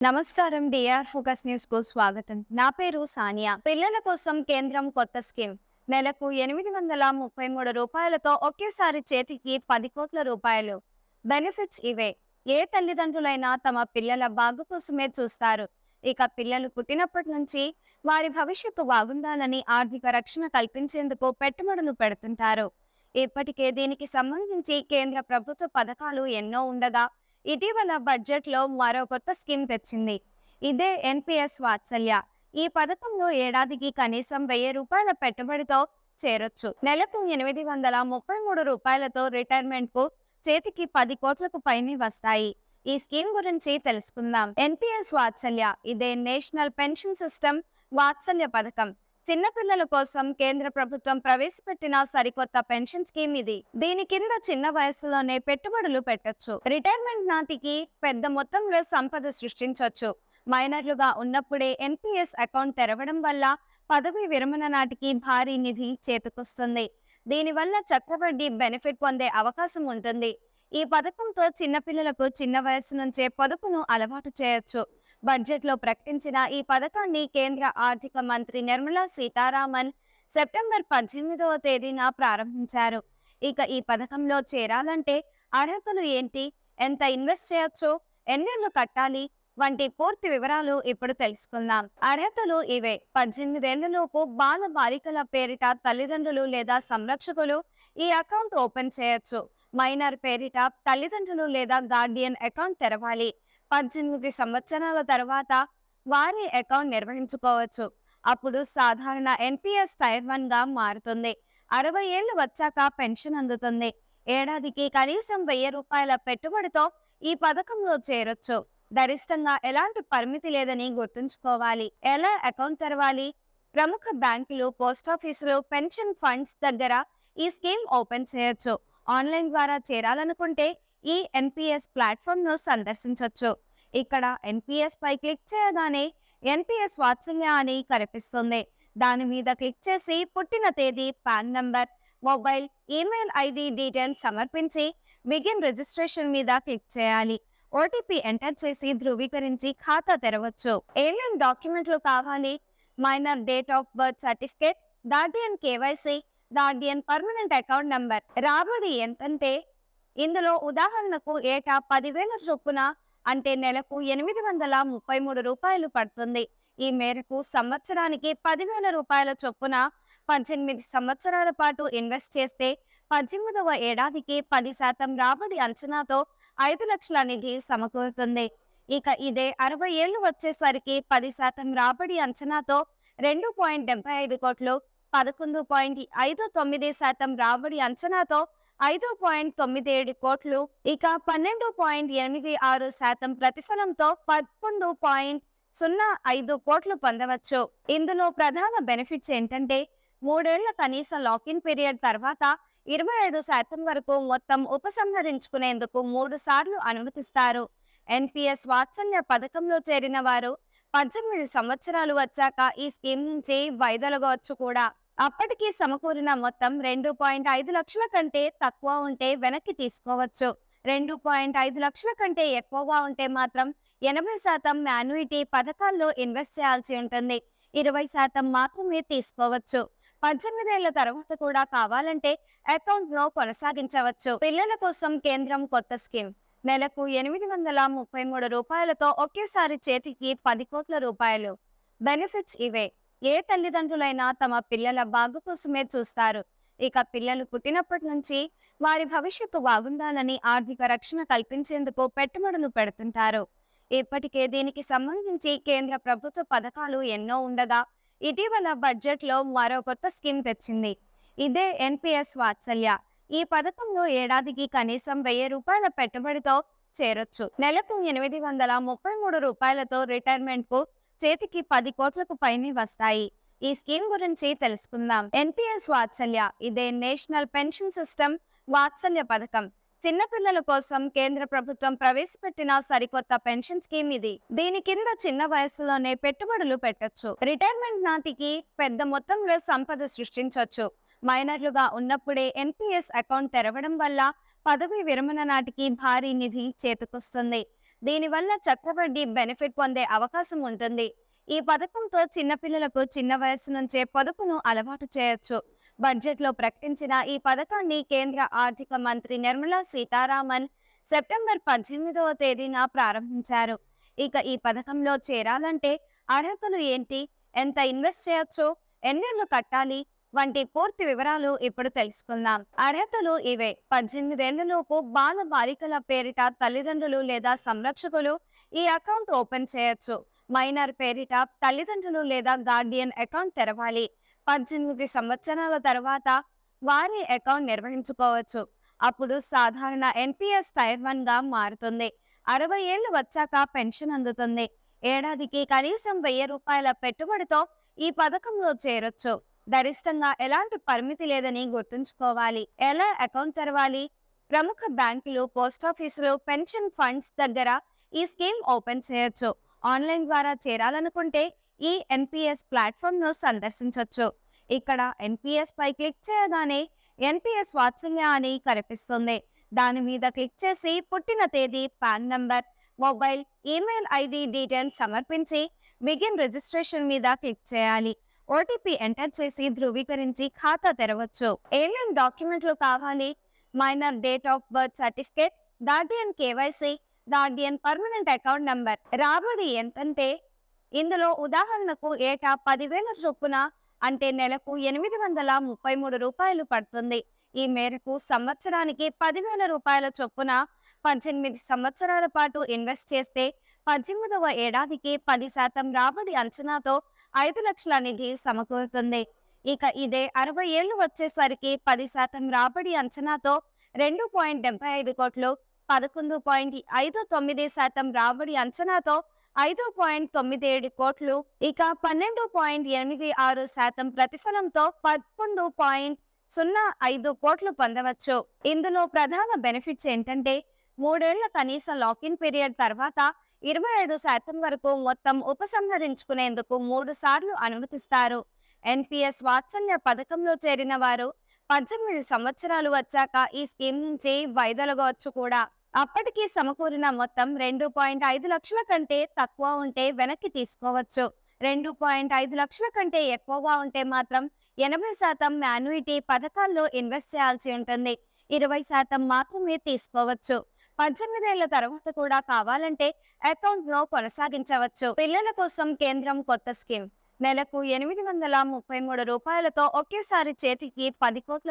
నమస్కారం. DR focus news కు స్వాగతం. నా పేరు సానియా. పిల్లల కోసం కేంద్రం కొత్త స్కీమ్. నెలకు 833 రూపాయలతో ఒకేసారి చేతికి 10 కోట్ల రూపాయలు. బెనిఫిట్స్ ఇవే. ఏ తల్లిదండ్రులైనా తమ పిల్లల బాగు కోసమే చూస్తారు. ఇక పిల్లలు పుట్టినప్పటి నుంచి వారి భవిష్యత్తు బాగుండాలని ఆర్థిక రక్షణ కల్పించేందుకు పెట్టుబడులు పెడుతుంటారు. ఇప్పటికే దీనికి సంబంధించి కేంద్ర ప్రభుత్వ పథకాలు ఎన్నో ఉండగా ఇటీవల బడ్జెట్లో మరో కొత్త స్కీమ్ తెచ్చింది. ఇదే ఎన్పిఎస్ వాత్సల్య. ఈ పథకంలో ఏడాదికి కనీసం 1000 రూపాయల పెట్టుబడితో చేరొచ్చు. నెలకు 833 రూపాయలతో రిటైర్మెంట్ కు చేతికి 10 కోట్లకు పైనే వస్తాయి. ఈ స్కీమ్ గురించి తెలుసుకుందాం. ఎన్పిఎస్ వాత్సల్య ఇదే నేషనల్ పెన్షన్ సిస్టమ్ వాత్సల్య పథకం. చిన్నపిల్లల కోసం కేంద్ర ప్రభుత్వం ప్రవేశపెట్టిన సరికొత్త పెన్షన్ స్కీమ్ ఇది. దీని కింద చిన్న వయసులోనే పెట్టుబడులు పెట్టొచ్చు. రిటైర్మెంట్ నాటికి పెద్ద మొత్తంలో సంపద సృష్టించొచ్చు. మైనర్లుగా ఉన్నప్పుడే ఎన్పిఎస్ అకౌంట్ తెరవడం వల్ల పదవి విరమణ నాటికి భారీ నిధి చేతికొస్తుంది. దీనివల్ల చక్రవడ్డీ బెనిఫిట్ పొందే అవకాశం ఉంటుంది. ఈ పథకంతో చిన్నపిల్లలకు చిన్న వయసు నుంచే పొదుపును అలవాటు చేయొచ్చు. బడ్జెట్లో ప్రకటించిన ఈ పథకాన్ని కేంద్ర ఆర్థిక మంత్రి నిర్మలా సీతారామన్ సెప్టెంబర్ 18వ తేదీన ప్రారంభించారు. ఇక ఈ పథకంలో చేరాలంటే అర్హతలు ఏంటి, ఎంత ఇన్వెస్ట్ చేయొచ్చు, ఎన్నేళ్లు కట్టాలి వంటి పూర్తి వివరాలు ఇప్పుడు తెలుసుకుందాం. అర్హతలు ఇవే. 18 ఏళ్లలోపు బాల బాలికల పేరిట తల్లిదండ్రులు లేదా సంరక్షకులు ఈ అకౌంట్ ఓపెన్ చేయొచ్చు. మైనర్ పేరిట తల్లిదండ్రులు లేదా గార్డియన్ అకౌంట్ తెరవాలి. 18 సంవత్సరాల తర్వాత వారి అకౌంట్ నిర్వహించుకోవచ్చు. అప్పుడు సాధారణ ఎన్పిఎస్ టైర్ 1 గా మారుతుంది. 60 ఏళ్లు వచ్చాక పెన్షన్ అందుతుంది. ఏడాదికి కనీసం 1000 రూపాయల పెట్టుబడితో ఈ పథకంలో చేరొచ్చు. గరిష్టంగా ఎలాంటి పరిమితి లేదని గుర్తుంచుకోవాలి. ఎలా అకౌంట్ తెరవాలి? ప్రముఖ బ్యాంకులు, పోస్టాఫీసులు, పెన్షన్ ఫండ్స్ దగ్గర ఈ స్కీమ్ ఓపెన్ చేయొచ్చు. ఆన్లైన్ ద్వారా చేరాలనుకుంటే ఈ ఎన్పిఎస్ ప్లాట్ఫామ్ ను సందర్శించొచ్చు. ఇక్కడ ఎన్పిఎస్ పై క్లిక్ చేయగానే ఎన్పిఎస్ వాత్సల్య అని కనిపిస్తుంది. దాని మీద క్లిక్ చేసి పుట్టిన తేదీ, PAN number, mobile, email ID details సమర్పించి బిగిన్ రిజిస్ట్రేషన్ మీద క్లిక్ చేయాలి. ఓటీపీ ఎంటర్ చేసి ధృవీకరించి ఖాతా తెరవచ్చు. ఏమేం డాక్యుమెంట్లు కావాలి? Minor date of birth certificate, guardian KYC, guardian permanent account number. రాబడి ఎంతంటే ఇందులో ఉదాహరణకు ఏటా 10,000 చొప్పున అంటే నెలకు 833 రూపాయలు పడుతుంది. ఈ మేరకు సంవత్సరానికి 10,000 రూపాయల చొప్పున 18 సంవత్సరాల పాటు ఇన్వెస్ట్ చేస్తే 18వ ఏడాదికి 10% రాబడి అంచనాతో 5 లక్షల నిధి సమకూరుతుంది. ఇక ఇదే 60 ఏళ్లు వచ్చేసరికి 10% రాబడి అంచనాతో 2.75 కోట్లు, 11.59% రాబడి అంచనాతో 5.97 కోట్లు, ఇక 12.86% ప్రతిఫలంతో 11.05 కోట్లు పొందవచ్చు. ఇందులో ప్రధాన బెనిఫిట్స్ ఏంటంటే 3 ఏళ్ల కనీస లాకిన్ పీరియడ్ తర్వాత 25% వరకు మొత్తం ఉపసంహరించుకునేందుకు 3 సార్లు అనుమతిస్తారు. ఎన్పిఎస్ వాత్సల్య పథకంలో చేరిన వారు 18 సంవత్సరాలు వచ్చాక ఈ స్కీమ్ నుంచి వైదొలగవచ్చు కూడా. అప్పటికి సమకూరిన మొత్తం 2.5 లక్షల కంటే తక్కువ ఉంటే వెనక్కి తీసుకోవచ్చు. 2.5 లక్షల కంటే ఎక్కువగా ఉంటే మాత్రం 80% యాన్యుటీ పథకాల్లో ఇన్వెస్ట్ చేయాల్సి ఉంటుంది. 20% మాత్రమే తీసుకోవచ్చు. 18 ఏళ్ల తర్వాత కూడా కావాలంటే అకౌంట్ లో కొనసాగించవచ్చు. పిల్లల కోసం కేంద్రం కొత్త స్కీమ్. నెలకు 833 రూపాయలతో ఒకేసారి చేతికి 10 కోట్ల రూపాయలు. బెనిఫిట్స్ ఇవే. ఏ తల్లిదండ్రులైనా తమ పిల్లల బాగు కోసమే చూస్తారు. ఇక పిల్లలు పుట్టినప్పటి నుంచి వారి భవిష్యత్తు బాగుండాలని ఆర్థిక రక్షణ కల్పించేందుకు పెట్టుబడులు పెడుతుంటారు. ఇప్పటికే దీనికి సంబంధించి కేంద్ర ప్రభుత్వ పథకాలు ఎన్నో ఉండగా ఇటీవల బడ్జెట్లో మరో కొత్త స్కీమ్ తెచ్చింది. ఇదే ఎన్పిఎస్ వాత్సల్య. ఈ పథకంలో ఏడాదికి కనీసం 1000 రూపాయల పెట్టుబడితో చేరొచ్చు. నెలకు 833 రూపాయలతో రిటైర్మెంట్ కు చేతికి 10 కోట్లకు పైనే వస్తాయి. ఈ స్కీమ్ గురించి తెలుసుకుందాం. ఎన్పిఎస్ వాత్సల్య ఇదే నేషనల్ పెన్షన్ సిస్టమ్ వాత్సల్య పథకం. చిన్నపిల్లల కోసం కేంద్ర ప్రభుత్వం ప్రవేశపెట్టిన సరికొత్త పెన్షన్ స్కీమ్ ఇది. దీని కింద చిన్న వయసులోనే పెట్టుబడులు పెట్టొచ్చు. రిటైర్మెంట్ నాటికి పెద్ద మొత్తంలో సంపద సృష్టించొచ్చు. మైనర్లుగా ఉన్నప్పుడే ఎన్పిఎస్ అకౌంట్ తెరవడం వల్ల పదవి విరమణ నాటికి భారీ నిధి చేతికొస్తుంది. దీనివల్ల చక్రవడ్డీ బెనిఫిట్ పొందే అవకాశం ఉంటుంది. ఈ పథకంతో చిన్నపిల్లలకు చిన్న వయస్సు నుంచే పొదుపును అలవాటు చేయొచ్చు. బడ్జెట్లో ప్రకటించిన ఈ పథకాన్ని కేంద్ర ఆర్థిక మంత్రి నిర్మలా సీతారామన్ సెప్టెంబర్ 18వ తేదీన ప్రారంభించారు. ఇక ఈ పథకంలో చేరాలంటే అర్హతలు ఏంటి, ఎంత ఇన్వెస్ట్ చేయొచ్చు, ఎన్నేళ్లు కట్టాలి వంటి పూర్తి వివరాలు ఇప్పుడు తెలుసుకుందాం. అర్హతలు ఇవే: 18 ఏళ్లలోపు బాల బాలికల పేరిట తల్లిదండ్రులు లేదా సంరక్షకులు ఈ అకౌంట్ ఓపెన్ చేయొచ్చు. మైనర్ పేరిట తల్లిదండ్రులు లేదా గార్డియన్ అకౌంట్ తెరవాలి. 18 సంవత్సరాల తర్వాత వారి అకౌంట్ నిర్వహించుకోవచ్చు. అప్పుడు సాధారణ ఎన్పిఎస్ టైర్ 1 గా మారుతుంది. 60 ఏళ్లు వచ్చాక పెన్షన్ అందుతుంది. ఏడాదికి కనీసం ₹1000 పెట్టుబడితో ఈ పథకంలో చేరొచ్చు. గరిష్టంగా ఎలాంటి పరిమితి లేదని గుర్తుంచుకోవాలి. ఎలా అకౌంట్ తెరవాలి? ప్రముఖ బ్యాంకులు, పోస్టాఫీసులు, పెన్షన్ ఫండ్స్ దగ్గర ఈ స్కీమ్ ఓపెన్ చేయొచ్చు. ఆన్లైన్ ద్వారా చేరాలనుకుంటే ఈ ఎన్పిఎస్ ప్లాట్ఫామ్ ను సందర్శించొచ్చు. ఇక్కడ ఎన్పిఎస్ పై క్లిక్ చేయగానే ఎన్పిఎస్ వాత్సల్య అని కనిపిస్తుంది. దాని మీద క్లిక్ చేసి పుట్టిన తేదీ, PAN number, mobile, email ID details సమర్పించి బిగిన్ రిజిస్ట్రేషన్ మీద క్లిక్ చేయాలి. ఓటీపీ ఎంటర్ చేసి ధృవీకరించి ఖాతా తెరవచ్చు. ఏమేం డాక్యుమెంట్లు కావాలి? Minor date of birth certificate, guardian KYC, guardian permanent account number. రాబడి ఎంతంటే ఇందులో ఉదాహరణకు ఏటా 10,000 చొప్పున అంటే నెలకు ₹833 పడుతుంది. ఈ మేరకు సంవత్సరానికి ₹10,000 చొప్పున 18 సంవత్సరాల పాటు ఇన్వెస్ట్ చేస్తే 18వ ఏడాదికి 10% రాబడి అంచనాతో 5 లక్షల నిధి సమకూరుతుంది. ఇక ఇదే 60 ఏళ్లు వచ్చేసరికి 10% రాబడి అంచనాతో 2.75 కోట్లు, 11.59% రాబడి అంచనాతో 5.97 కోట్లు, ఇక 12.86% ప్రతిఫలంతో 11.05 కోట్లు పొందవచ్చు. ఇందులో ప్రధాన బెనిఫిట్స్ ఏంటంటే 3 ఏళ్ల కనీస లాకిన్ పీరియడ్ తర్వాత 25% వరకు మొత్తం ఉపసంహరించుకునేందుకు 3 సార్లు అనుమతిస్తారు. ఎన్పిఎస్ వాత్సల్య పథకంలో చేరిన వారు 18 సంవత్సరాలు వచ్చాక ఈ స్కీమ్ నుంచి వైదొలగవచ్చు కూడా. అప్పటికి సమకూరిన మొత్తం 2.5 లక్షల కంటే తక్కువ ఉంటే వెనక్కి తీసుకోవచ్చు. 2.5 లక్షల కంటే ఎక్కువగా ఉంటే మాత్రం 80% యాన్యుటీ పథకాల్లో ఇన్వెస్ట్ చేయాల్సి ఉంటుంది. 20% మాత్రమే తీసుకోవచ్చు. 18 ఏళ్ల తర్వాత కూడా కావాలంటే అకౌంట్ ను కొనసాగించవచ్చు. పిల్లల కోసం కేంద్రం కొత్త స్కీమ్. నెలకు ₹833తో ఒకేసారి చేతికి ₹10 కోట్ల.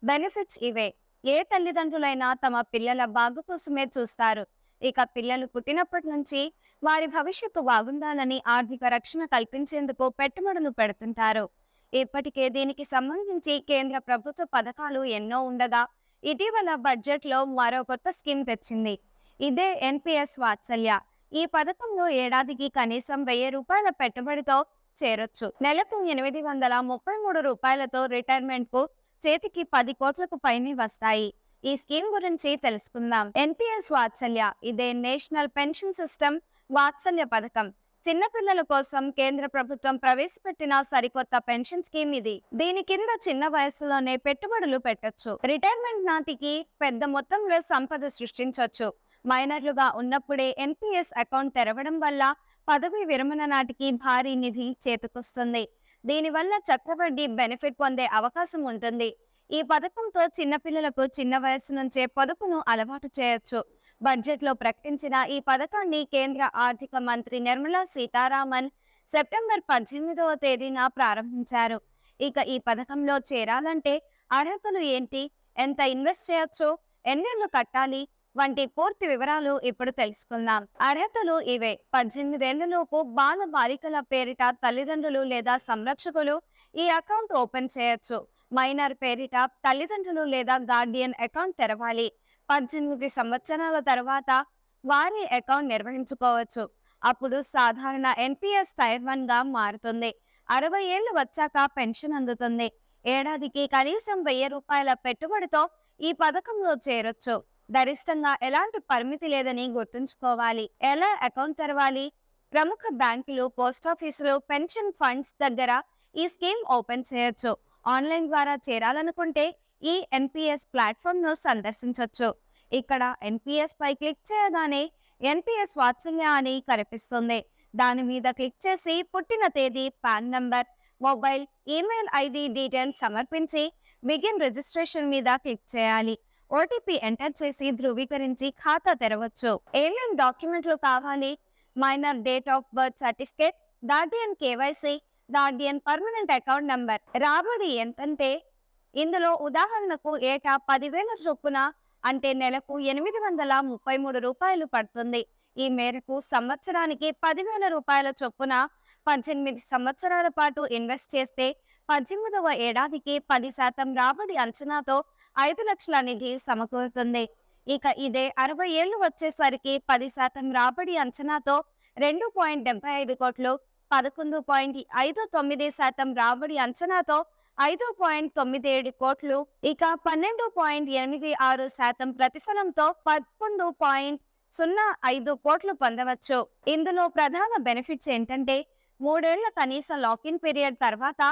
బెనిఫిట్స్ ఇవే: ఏ తల్లిదండ్రులైనా తమ పిల్లల బాగు కోసమే చూస్తారు. ఇక పిల్లలు పుట్టినప్పటి నుంచి వారి భవిష్యత్తు బాగుండాలని ఆర్థిక రక్షణ కల్పించేందుకు పెట్టుబడులు పెడుతుంటారు. ఇప్పటికే దీనికి సంబంధించి కేంద్ర ప్రభుత్వ పథకాలు ఎన్నో ఉండగా ఇటీవల బడ్జెట్లో మరో కొత్త స్కీమ్ తెచ్చింది. ఇదే ఎన్పిఎస్ వాత్సల్య. ఈ పథకంలో ఏడాదికి కనీసం ₹1000 పెట్టుబడితో చేరొచ్చు. నెలకు ₹833తో రిటైర్మెంట్ కు చేతికి 10 కోట్లకు పైనే వస్తాయి. ఈ స్కీమ్ గురించి తెలుసుకుందాం. ఎన్పిఎస్ వాత్సల్య ఇదే నేషనల్ పెన్షన్ సిస్టమ్ వాత్సల్య పథకం. చిన్నపిల్లల కోసం కేంద్ర ప్రభుత్వం ప్రవేశపెట్టిన సరికొత్త పెన్షన్ స్కీమ్ ఇది. దీని కింద చిన్న వయసులోనే పెట్టుబడులు పెట్టొచ్చు. రిటైర్మెంట్ నాటికి పెద్ద మొత్తంలో సంపద సృష్టించొచ్చు. మైనర్లుగా ఉన్నప్పుడే ఎన్పిఎస్ అకౌంట్ తెరవడం వల్ల పదవీ విరమణ నాటికి భారీ నిధి చేతికొస్తుంది. దీనివల్ల చక్రవడ్డీ బెనిఫిట్ పొందే అవకాశం ఉంటుంది. ఈ పథకంతో చిన్నపిల్లలకు చిన్న వయస్సు నుంచే పొదుపును అలవాటు చేయొచ్చు. బడ్జెట్లో ప్రకటించిన ఈ పథకాన్ని కేంద్ర ఆర్థిక మంత్రి నిర్మలా సీతారామన్ సెప్టెంబర్ 18వ తేదీన ప్రారంభించారు. ఇక ఈ పథకంలో చేరాలంటే అర్హతలు ఏంటి, ఎంత ఇన్వెస్ట్ చేయొచ్చు, ఎన్నేళ్లు కట్టాలి వంటి పూర్తి వివరాలు ఇప్పుడు తెలుసుకుందాం. అర్హతలు ఇవే: 18 ఏళ్లలోపు బాల బాలికల పేరిట తల్లిదండ్రులు లేదా సంరక్షకులు ఈ అకౌంట్ ఓపెన్ చేయొచ్చు. మైనర్ పేరిట తల్లిదండ్రులు లేదా గార్డియన్ అకౌంట్ తెరవాలి. 18 సంవత్సరాల తర్వాత వారి అకౌంట్ నిర్వహించుకోవచ్చు. అప్పుడు సాధారణ ఎన్పిఎస్ టైర్ 1 గా మారుతుంది. 60 ఏళ్లు వచ్చాక పెన్షన్ అందుతుంది. ఏడాదికి కనీసం ₹1000 పెట్టుబడితో ఈ పథకంలో చేరొచ్చు. గరిష్టంగా ఎలాంటి పరిమితి లేదని గుర్తుంచుకోవాలి. ఎలా అకౌంట్ తెరవాలి? ప్రముఖ బ్యాంకులు, పోస్టాఫీసులు, పెన్షన్ ఫండ్స్ దగ్గర ఈ స్కీమ్ ఓపెన్ చేయొచ్చు. ఆన్లైన్ ద్వారా చేరాలనుకుంటే ఈ ఎన్పిఎస్ ప్లాట్ఫామ్ ను సందర్శించొచ్చు. ఇక్కడ ఎన్పిఎస్ పై క్లిక్ చేయగానే ఎన్పిఎస్ వాత్సల్య అని కనిపిస్తుంది. దాని మీద క్లిక్ చేసి పుట్టిన తేదీ, PAN number, mobile, email ID details సమర్పించి బిగిన్ రిజిస్ట్రేషన్ మీద క్లిక్ చేయాలి. ఓటీపీ ఎంటర్ చేసి ధృవీకరించి ఖాతా తెరవచ్చు. ఏమేం డాక్యుమెంట్లు కావాలి? Minor date of birth certificate, guardian KYC, guardian permanent account number. రాబడి ఎంతంటే ఇందులో ఉదాహరణకు ఏటా 10,000 చొప్పున అంటే నెలకు 833 రూపాయలు పడుతుంది. ఈ మేరకు సంవత్సరానికి 10,000 రూపాయల చొప్పున 18 సంవత్సరాల పాటు ఇన్వెస్ట్ చేస్తే 18వ ఏడాదికి 10% రాబడి అంచనాతో 5 లక్షల నిధి సమకూరుతుంది. ఇక ఇదే 60 ఏళ్లు వచ్చేసరికి 10% రాబడి అంచనాతో 2.75 కోట్లు, 11.59% రాబడి అంచనాతో 5.97 కోట్లు, ఇక 12.86% ప్రతిఫలంతో 11.05 కోట్లు పొందవచ్చు. ఇందులో ప్రధాన బెనిఫిట్స్ ఏంటంటే 3 ఏళ్ల కనీస లాకిన్ పీరియడ్ తర్వాత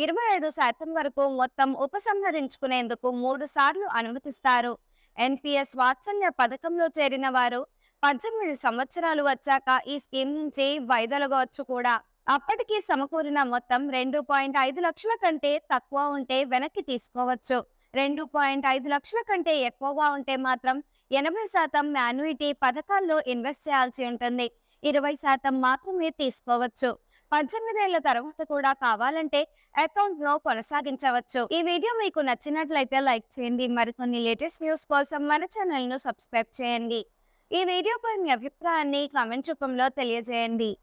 25% వరకు మొత్తం ఉపసంహరించుకునేందుకు 3 సార్లు అనుమతిస్తారు. ఎన్పిఎస్ వాత్సల్య పథకంలో చేరిన వారు 18 సంవత్సరాలు వచ్చాక ఈ స్కీమ్ నుంచి వైదొలగవచ్చు కూడా. అప్పటికి సమకూరిన మొత్తం 2.5 లక్షల కంటే తక్కువ ఉంటే వెనక్కి తీసుకోవచ్చు. 2.5 లక్షల కంటే ఎక్కువగా ఉంటే మాత్రం 80% యాన్యుటీ పథకాల్లో ఇన్వెస్ట్ చేయాల్సి ఉంటుంది. 20% మాత్రమే తీసుకోవచ్చు. 18 ఏళ్ల తర్వాత కూడా కావాలంటే అకౌంట్ లో కొనసాగించవచ్చు. ఈ వీడియో మీకు నచ్చినట్లయితే లైక్ చేయండి. మరికొన్ని లేటెస్ట్ న్యూస్ కోసం మన ఛానల్ ను సబ్స్క్రైబ్ చేయండి. ఈ వీడియోపై మీ అభిప్రాయాన్ని కామెంట్ రూపంలో తెలియజేయండి.